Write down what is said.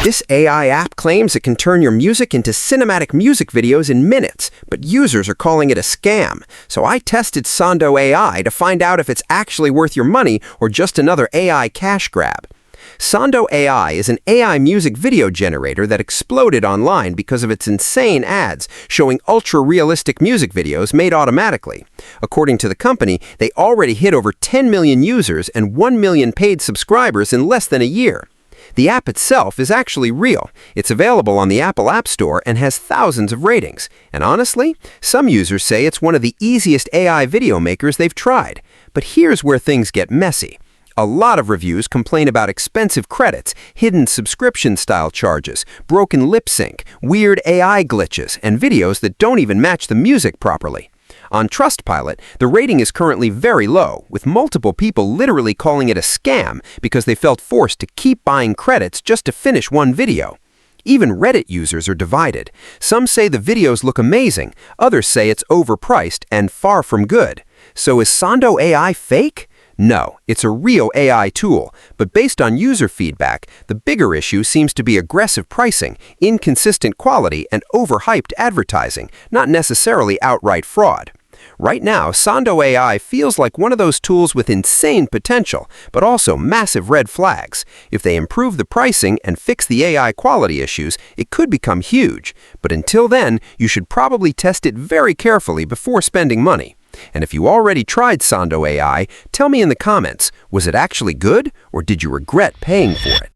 This AI app claims it can turn your music into cinematic music videos in minutes, but users are calling it a scam. So I tested Sondo AI to find out if it's actually worth your money or just another AI cash grab. Sondo AI is an AI music video generator that exploded online because of its insane ads showing ultra-realistic music videos made automatically. According to the company, they already hit over 10 million users and 1 million paid subscribers in less than a year. The app itself is actually real. It's available on the Apple App Store and has thousands of ratings. And honestly, some users say it's one of the easiest AI video makers they've tried. But here's where things get messy. A lot of reviews complain about expensive credits, hidden subscription-style charges, broken lip sync, weird AI glitches, and videos that don't even match the music properly. On Trustpilot, the rating is currently very low, with multiple people literally calling it a scam because they felt forced to keep buying credits just to finish one video. Even Reddit users are divided. Some say the videos look amazing, others say it's overpriced and far from good. So is Sondo AI fake? No, it's a real AI tool, but based on user feedback, the bigger issue seems to be aggressive pricing, inconsistent quality, and overhyped advertising, not necessarily outright fraud. Right now, Sondo AI feels like one of those tools with insane potential, but also massive red flags. If they improve the pricing and fix the AI quality issues, it could become huge. But until then, you should probably test it very carefully before spending money. And if you already tried Sondo AI, tell me in the comments, was it actually good, or did you regret paying for it?